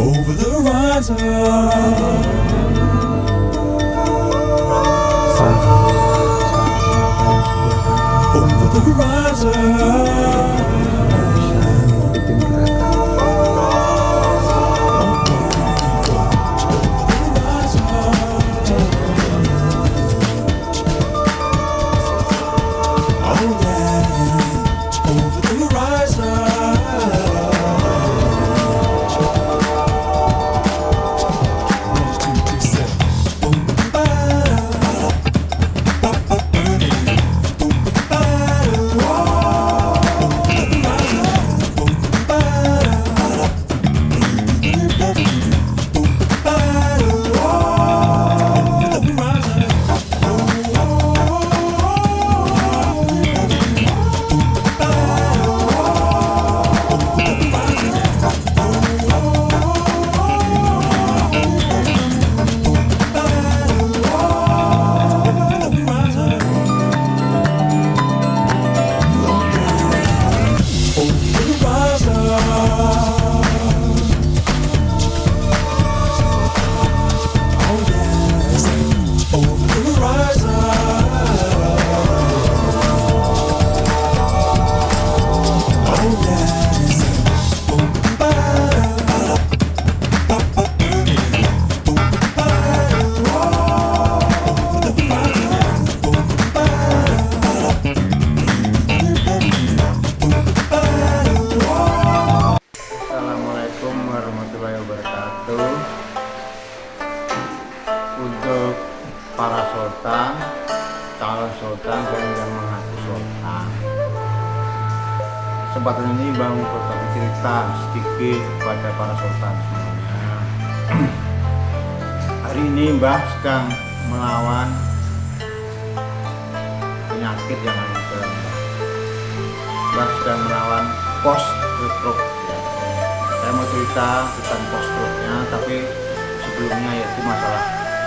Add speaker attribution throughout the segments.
Speaker 1: over the horizon. Over the horizon.
Speaker 2: Untuk para sultan, calon sultan dan yang mengaku sultan, kesempatan ini Bang berbagi cerita sedikit kepada para sultan semuanya. Hari ini Mbah sedang melawan penyakit yang ada. Mbah sedang melawan post stroke. Saya mau cerita tentang post stroke-nya, tapi sebelumnya yaitu masalah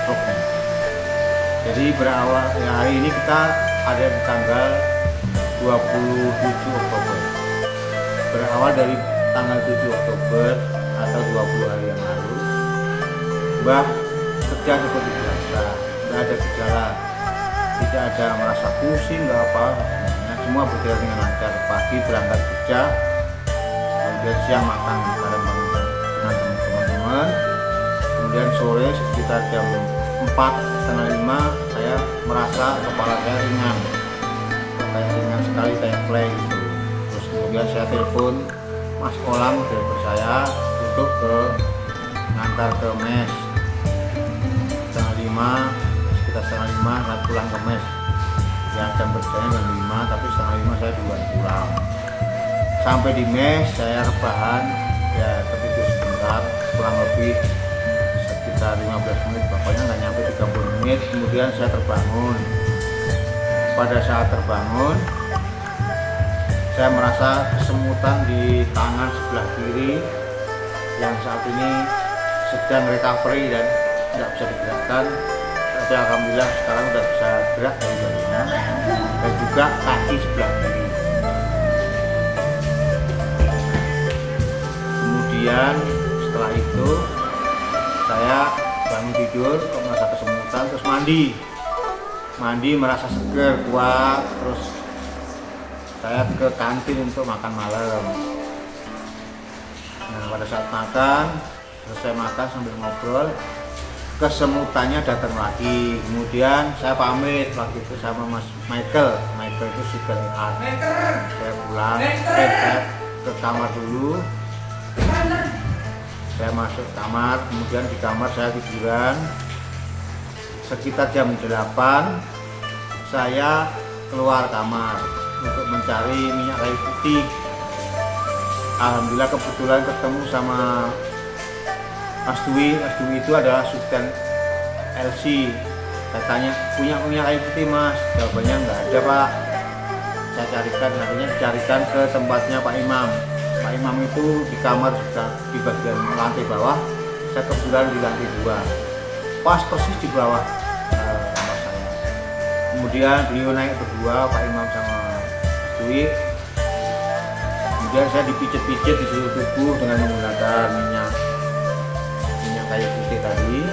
Speaker 2: stroke-nya. Jadi berawal ya, hari ini kita ada di tanggal 27 Oktober. Berawal dari tanggal 7 Oktober atau 20 hari yang lalu, Mbah kerja seperti biasa, tidak ada gejala, tidak ada merasa pusing, nggak apa, semua berjalan dengan lancar. Pagi berangkat kerja, kemudian siang makan bareng dengan teman-teman, kemudian sore sekitar jam 4:30 saya merasa kepala saya ringan, kayak ringan sekali, kayak fly gitu. Terus kemudian saya telepon Mas Kolam driver saya untuk ngantar ke mes. Sekitar setengah lima saya pulang ke mes. Ya jam kerjanya jam 5, tapi setengah 5 saya duluan pulang. Sampai di mes saya rebahan, ya tertidur sebentar, kurang lebih sekitar 15 menit, pokoknya nggak nyampe 30 menit. Kemudian saya terbangun. Pada saat terbangun, saya merasa kesemutan di tangan sebelah kiri yang saat ini sedang recovery dan tidak bisa digerakkan. Tapi alhamdulillah sekarang sudah bisa gerak dari badannya, dan juga kaki sebelah kiri. Kemudian setelah itu saya bangun tidur, kok merasa kesemutan, terus mandi merasa seger, kuat. Terus saya ke kantin untuk makan malam. Nah pada saat makan, selesai makan sambil ngobrol, kesemutannya datang lagi. Kemudian saya pamit waktu itu sama Mas Michael itu sudah saya pulang, saya ke kamar dulu. Saya masuk kamar, kemudian di kamar saya tiduran. Sekitar jam 8 saya keluar kamar untuk mencari minyak kayu putih. Alhamdulillah kebetulan ketemu sama Mas Dwi itu adalah Sultan LC. Katanya punya minyak kayu putih Mas, jawabannya nggak ada Pak. Saya carikan, akhirnya dicarikan ke tempatnya Pak Imam. Pak Imam itu di kamar sudah di bagian lantai bawah, saya kebetulan di lantai 2, pas persis di bawah kamar saya. Kemudian beliau naik berdua, Pak Imam sama Dwi. Kemudian saya dipijit-pijit di seluruh tubuh dengan menggunakan minyak kayu putih tadi.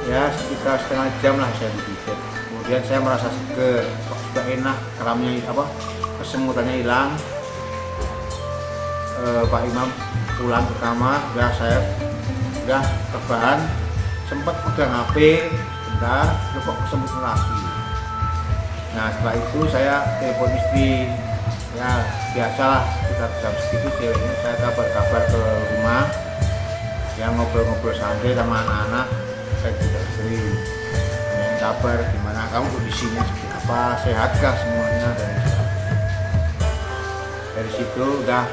Speaker 2: Ya sekitar setengah jam lah saya dipijat. Kemudian saya merasa seger, kok sudah enak, keramnya kesemutannya hilang. Pak Imam pulang ke kamar, saya rebahan, sempat pegang HP sebentar, kok kesemut lagi. Nah setelah itu saya telepon istri, ya biasalah sekitar jam segitu ceweknya saya kabar-kabar ke rumah, yang ngobrol-ngobrol santai sama anak-anak. Saya juga sering nanyain kabar, gimana kamu kondisinya seperti apa, sehatkah semuanya, dan dari situ udah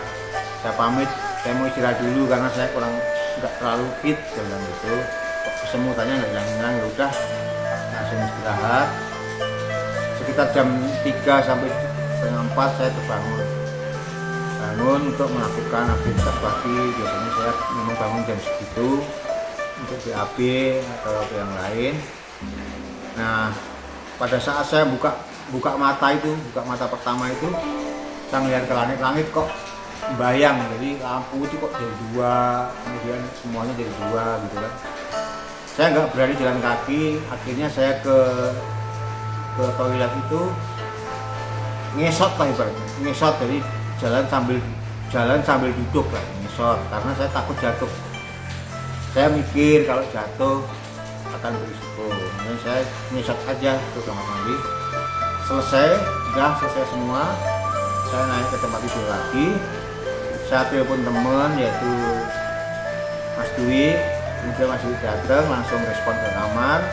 Speaker 2: saya pamit, saya mau istirahat dulu karena saya nggak terlalu fit, saya bilang gitu. Kok kesemutannya nggak hilang-hilang, ya udah langsung istirahat. Sekitar jam 3 sampai setengah 4 saya terbangun untuk melakukan aktivitas pagi. Biasanya saya memang bangun jam segitu untuk BAB atau yang lain. Nah pada saat saya buka mata pertama itu, saya melihat ke langit kok bayang, jadi lampu itu kok jadi 2, kemudian semuanya jadi 2 gitu kan. Saya nggak berani jalan kaki, akhirnya saya ke toilet itu ngesot lah ibaratnya, ngesot, jadi jalan sambil duduk lah, ngesot, karena saya takut jatuh. Saya mikir kalau jatuh akan berisiko, dan saya ngesot aja ke kamar mandi. Selesai semua, saya naik ke tempat tidur lagi. Saya telepon teman yaitu Mas Dwi, kemudian Mas Dwi datang langsung respon ke kamar.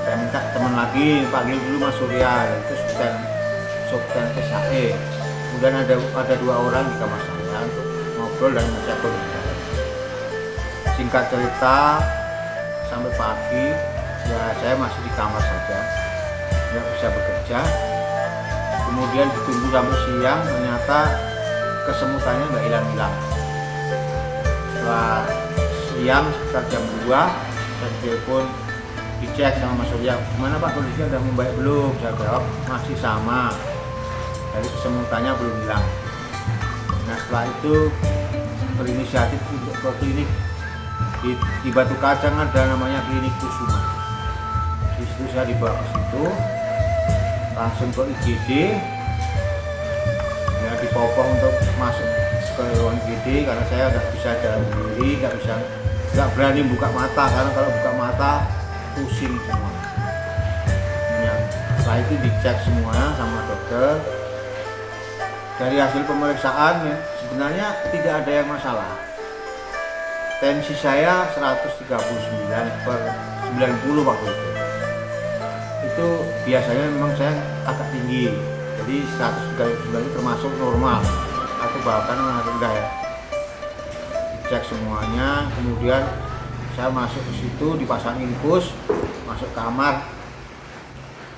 Speaker 2: Saya minta teman lagi, panggil dulu Mas Surya, yaitu Subten SAE. Kemudian ada 2 orang di kamar saya untuk ngobrol dan ngecek kondisi. Singkat cerita, sampai pagi ya saya masih di kamar saja, nggak bisa bekerja. Kemudian ditunggu sampai siang, ternyata kesemutannya nggak hilang-hilang. Setelah siang sekitar jam 2 saya telepon, dicek sama Mas Surya, gimana Pak kondisinya udah membaik belum? Saya jawab masih sama, dari kesemutannya belum hilang. Nah setelah itu berinisiatif untuk ke klinik di Batu Kacang, ada namanya klinik Kusuma. Di situ saya dibawa ke situ, langsung ke IGD. Dipopong untuk masuk ke ruang IGD karena saya nggak bisa jalan sendiri, nggak berani buka mata, karena kalau buka mata pusing semua. Ya, setelah itu dicek semuanya sama dokter. Dari hasil pemeriksaan ya, sebenarnya tidak ada yang masalah. Tensi saya 139/90 waktu itu. Itu biasanya memang saya agak tinggi. Jadi 139 termasuk normal atau bahkan rendah ya. Dicek semuanya, kemudian saya masuk ke situ, dipasang infus, masuk kamar,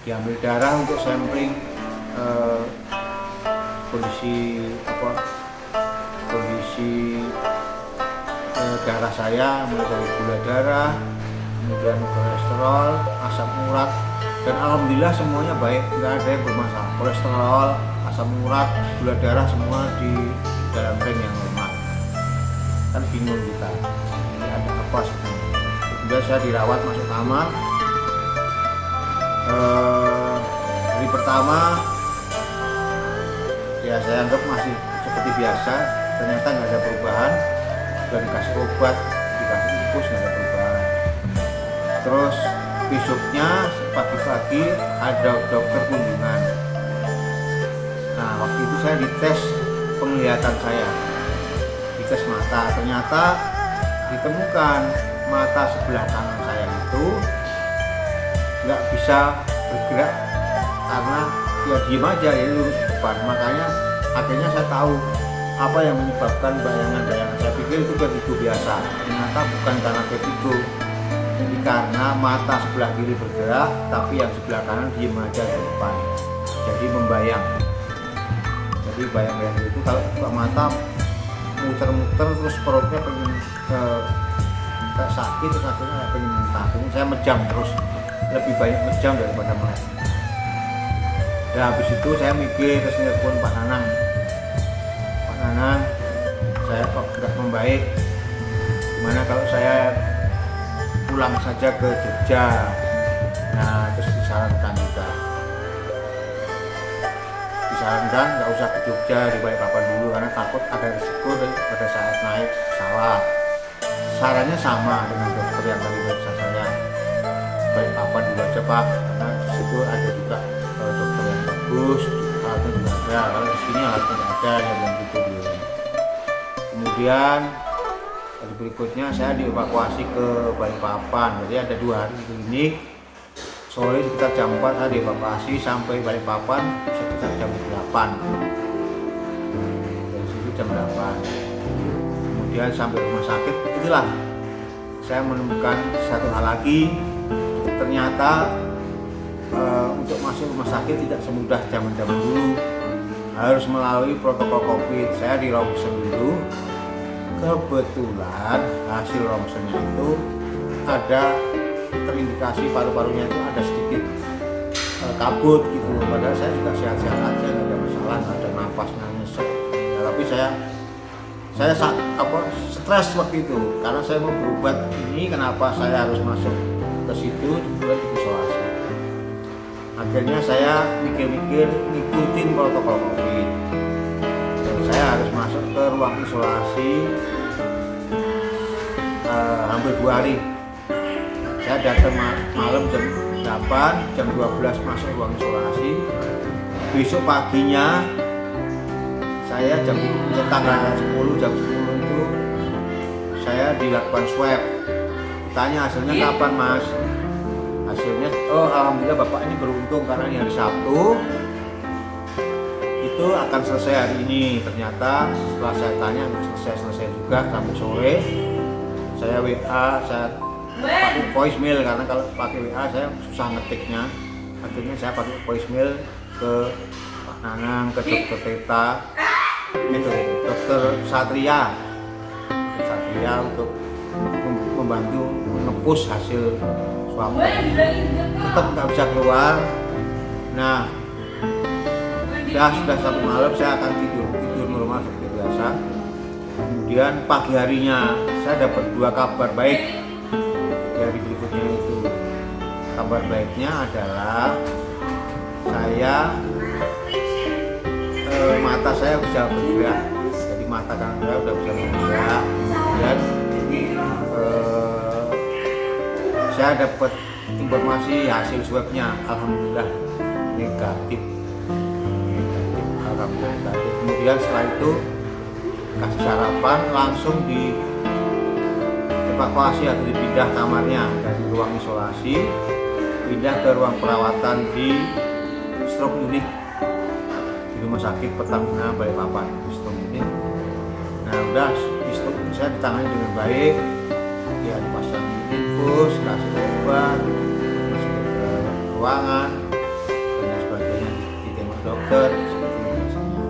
Speaker 2: diambil darah untuk sampling kondisi darah saya, mulai dari gula darah, kemudian kolesterol, asam urat. Dan alhamdulillah semuanya baik, nggak ada yang bermasalah. Kolesterol, asam urat, gula darah semua di dalam range yang normal. Kan bingung kita, ini ada apa sebenarnya. Kemudian saya dirawat masuk kamar. Hari pertama ya saya anggap masih seperti biasa, ternyata nggak ada perubahan. Sudah dikasih obat, dikasih infus, nggak ada perubahan. Terus besoknya pagi-pagi ada dokter kunjungan. Nah waktu itu saya dites penglihatan saya, dites mata, ternyata ditemukan mata sebelah kanan saya itu nggak bisa bergerak karena ya diem aja, ya lurus depan. Makanya akhirnya saya tahu apa yang menyebabkan bayangan-bayangan. Saya pikir itu vertigo biasa, ternyata bukan karena vertigo. Jadi karena mata sebelah kiri bergerak, tapi yang sebelah kanan diem aja di depan. Jadi membayang. Jadi bayang-bayang itu kalau buka mata muter-muter terus perutnya pengen kayak sakit, terus akhirnya pengen muntah. Saya mejam terus, lebih banyak mejam daripada melek. Dan habis itu saya mikir, terus nelfon Pak Nanang, saya kok nggak membaik. Gimana kalau saya pulang saja ke Jogja? Nah, terus disarankan juga, disarankan nggak usah ke Jogja, di Balikpapan dulu karena takut ada risiko pada saat naik pesawat. Sarannya sama dengan dokter yang tadi periksa saya, Balikpapan dulu aja Pak, karena di situ ada juga dokter yang bagus, alatnya juga ada. Kalau di sini alatnya nggak ada, yang gitu dia. Kemudian hari berikutnya saya dievakuasi ke Balikpapan. Jadi ada 2 hari di klinik. Sore sekitar jam 4 saya dievakuasi sampai Balikpapan sekitar jam 8. Dari situ jam 8. Kemudian sampai rumah sakit, itulah saya menemukan satu hal lagi. Ternyata untuk masuk rumah sakit tidak semudah zaman-zaman dulu, harus melalui protokol COVID. Saya di ronsen dulu, kebetulan hasil ronsennya itu ada terindikasi paru-parunya itu ada sedikit kabut gitu. Padahal saya juga sehat-sehat aja, nggak ada masalah, nggak ada napasnya nyesek. Ya, tapi saya stres waktu itu karena saya mau berobat ini, kenapa saya harus masuk ke situ, kemudian isolasi. Akhirnya saya mikir-mikir ngikutin protokol COVID dan saya harus masuk ke ruang isolasi hampir 2 hari. Saya datang malam jam 8, jam 12 masuk ruang isolasi. Besok paginya saya tanggal 10 jam 10 itu saya dilakukan swab. Tanya hasilnya kapan Mas? Hasilnya, alhamdulillah Bapak ini beruntung karena ini hari Sabtu itu akan selesai hari ini. Ternyata setelah saya tanya nggak selesai juga sampai sore. Saya WA, saya pakai voicemail karena kalau pakai WA saya susah ngetiknya. Akhirnya saya pakai voicemail ke Pak Nanang, ke Dokter Teta, itu Dokter Satria untuk membantu menepus hasil swab. Tetap nggak bisa keluar. Nah, sudah 1 malam saya akan tidur normal seperti biasa. Kemudian pagi harinya saya dapat 2 kabar baik dari berikutnya itu. Kabar baiknya adalah mata saya bisa bergerak. Jadi mata kanan saya udah bisa bergerak dan saya dapat informasi hasil swabnya, alhamdulillah negatif. Alhamdulillah negatif. Kemudian setelah itu kasih sarapan, langsung dievakuasi atau dipindah kamarnya dari ruang isolasi, pindah ke ruang perawatan di stroke unit di Rumah Sakit Pertamina Balikpapan, di stroke unit. Nah udah di stroke unit saya ditangani dengan baik, ya dipasang infus, kasih obat, masuk ke ruangan dan sebagainya, ditengok dokter seperti biasanya.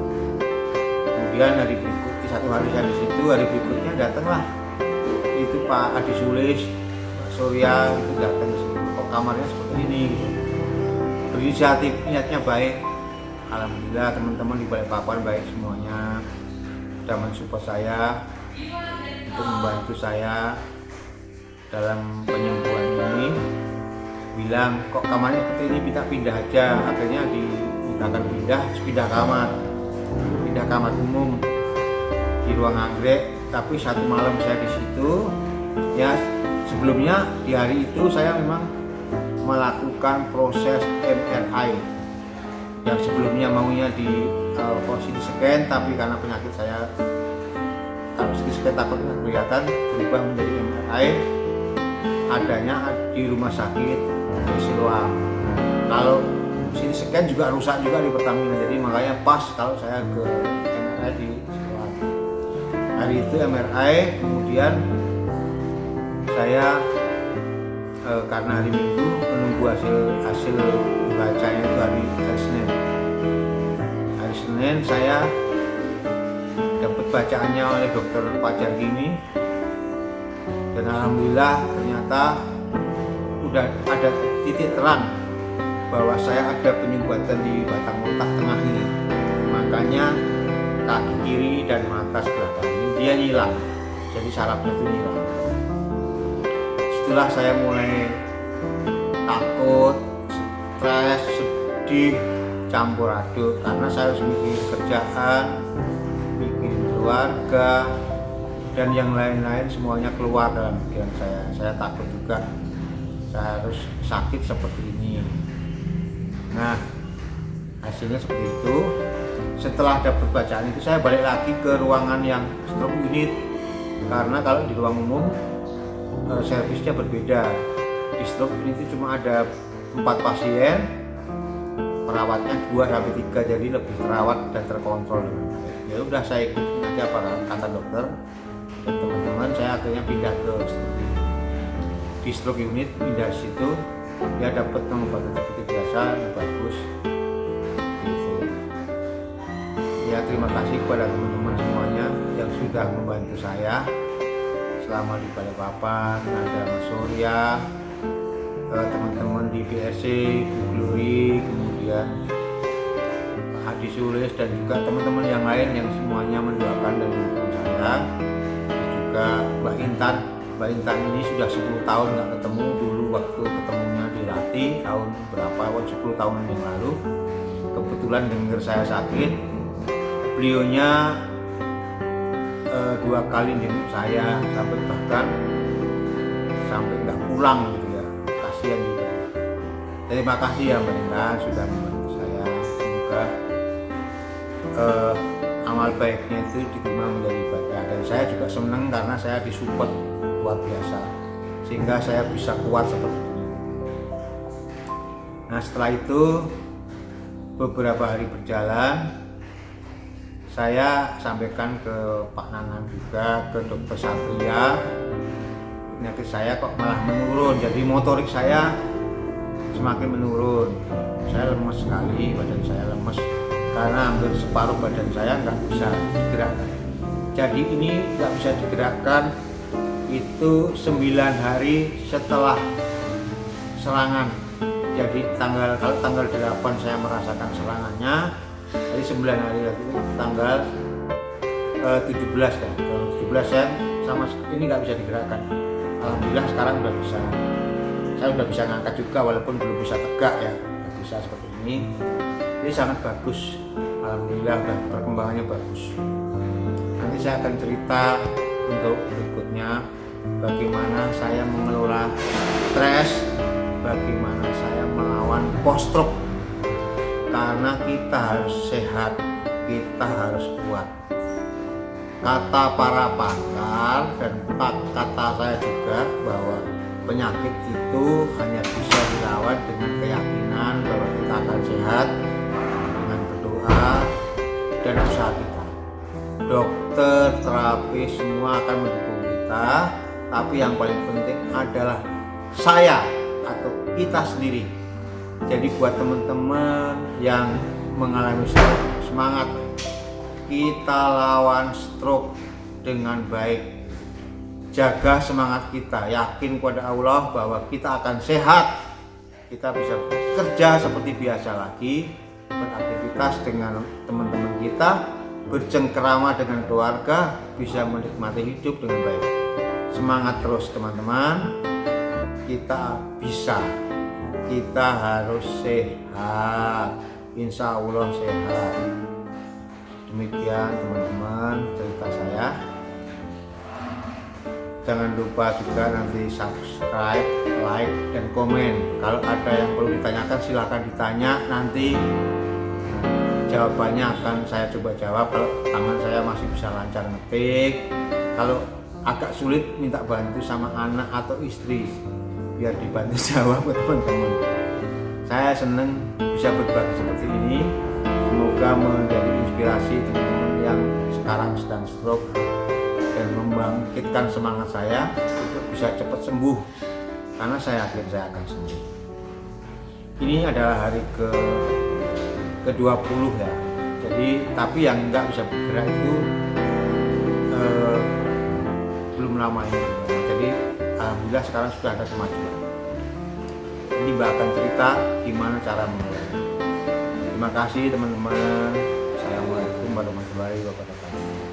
Speaker 2: Kemudian hari berikutnya, 1 hari saya di situ, hari berikutnya datanglah itu Pak Adi Sulis, Pak Surya itu datang ke situ. Kok kamarnya seperti ini? Gitu. Berinisiatif, niatnya baik. Alhamdulillah teman-teman di Balikpapan baik semuanya, sudah mensupport saya untuk membantu saya dalam penyembuhan ini. Bilang kok kamarnya seperti ini, kita pindah aja. Akhirnya akan pindah kamar umum di ruang anggrek. Tapi 1 malam saya di situ. Ya sebelumnya di hari itu saya memang melakukan proses MRI yang sebelumnya maunya di CT scan, tapi karena penyakit saya kalau CT scan takut nggak kelihatan, berubah menjadi MRI adanya di rumah sakit di Siloam. Kalau CT scan juga rusak juga di Pertamina, jadi makanya pas kalau saya ke MRI di Siloam. Hari itu MRI, kemudian saya karena hari Minggu menunggu hasil bacanya itu hari Senin. Hari Senin saya dapat bacaannya oleh Dokter Fajar Gini, dan alhamdulillah ternyata udah ada titik terang bahwa saya ada penyumbatan di batang otak tengah ini. Makanya kaki kiri dan mata sebelah kanan dia nyilang, jadi sarafnya itu nyilang. disitulah saya mulai takut, stres, sedih, campur aduk karena saya harus mikirin kerjaan, mikirin keluarga, dan yang lain-lain semuanya keluar dalam pikiran saya. Saya takut juga saya harus sakit seperti ini. Nah, hasilnya seperti itu. Setelah dapat bacaan itu saya balik lagi ke ruangan yang stroke unit, karena kalau di ruang umum servisnya berbeda. Di stroke unit itu cuma ada 4 pasien, perawatnya 2-3, jadi lebih terawat dan terkontrol. Ya udah, saya ikutin aja apa kata dokter dan teman-teman. Saya akhirnya pindah ke di stroke unit, pindah di situ. Dia dapat pengobatan seperti biasa yang bagus gitu. Ya, terima kasih kepada teman-teman semuanya yang sudah membantu saya selama di Balikpapan. Ada Mas Surya, teman-teman di BRC, Bu Glory, kemudian Pak Hadi Sulis, dan juga teman-teman yang lain yang semuanya mendoakan dan mendukung saya. Dan juga Mbak Intan. Mbak Intan ini sudah 10 tahun nggak ketemu. Dulu waktu ketemunya di Lati tahun berapa, 10 tahun yang lalu. Kebetulan dengar saya sakit, beliaunya 2 kali jenguk saya, sampai bahkan sampai nggak pulang gitu ya. Kasihan juga. Terima kasih ya Mbak Intan sudah membantu saya. Semoga amal baiknya itu diterima menjadi ibadah, dan saya juga senang karena saya disupport luar biasa sehingga saya bisa kuat seperti ini. Nah, setelah itu beberapa hari berjalan, saya sampaikan ke Pak Nanang juga, ke Dokter Satria, penyakit saya kok malah menurun, jadi motorik saya semakin menurun. Saya lemes sekali, badan saya lemes karena hampir separuh badan saya nggak bisa digerakkan. Jadi ini nggak bisa digerakkan itu 9 hari setelah serangan. Jadi kalau tanggal 8 saya merasakan serangannya, jadi 9 hari lagi tanggal 17 kan. Tanggal 17 saya sama ini nggak bisa digerakkan. Alhamdulillah sekarang udah bisa. Saya udah bisa ngangkat juga walaupun belum bisa tegak ya. Udah bisa seperti ini. Ini sangat bagus. Alhamdulillah udah perkembangannya bagus. Nanti saya akan cerita untuk berikutnya bagaimana saya mengelola stres, bagaimana saya melawan post stroke. Karena kita harus sehat, kita harus kuat. Kata para pakar dan kata saya juga bahwa penyakit itu hanya bisa dilawan dengan keyakinan bahwa kita akan sehat, dengan berdoa dan usaha kita. Dokter, terapis semua akan mendukung kita, tapi yang paling penting adalah saya atau kita sendiri. Jadi buat teman-teman yang mengalami stroke, semangat, kita lawan stroke dengan baik. Jaga semangat kita, yakin kepada Allah bahwa kita akan sehat. Kita bisa bekerja seperti biasa lagi, beraktivitas dengan teman-teman kita, bercengkerama dengan keluarga, bisa menikmati hidup dengan baik. Semangat terus teman-teman, kita bisa. Kita harus sehat, insya Allah sehat. Demikian teman-teman cerita saya. Jangan lupa juga nanti subscribe, like, dan komen. Kalau ada yang perlu ditanyakan silahkan ditanya, nanti jawabannya akan saya coba jawab. Kalau tangan saya masih bisa lancar ngetik, kalau agak sulit minta bantu sama anak atau istri biar dibantu jawab ke teman-teman. Saya senang bisa berbagi seperti ini. Semoga menjadi inspirasi teman-teman yang sekarang sedang stroke dan membangkitkan semangat saya untuk bisa cepat sembuh, karena saya yakin saya akan sembuh. Ini adalah hari ke-20 ya. Jadi tapi yang nggak bisa bergerak itu belum lama ini. Jadi alhamdulillah sekarang sudah ada kemajuan. Ini Mbak akan cerita gimana cara memulainya. Terima kasih teman-teman. Assalamualaikum warahmatullahi wabarakatuh.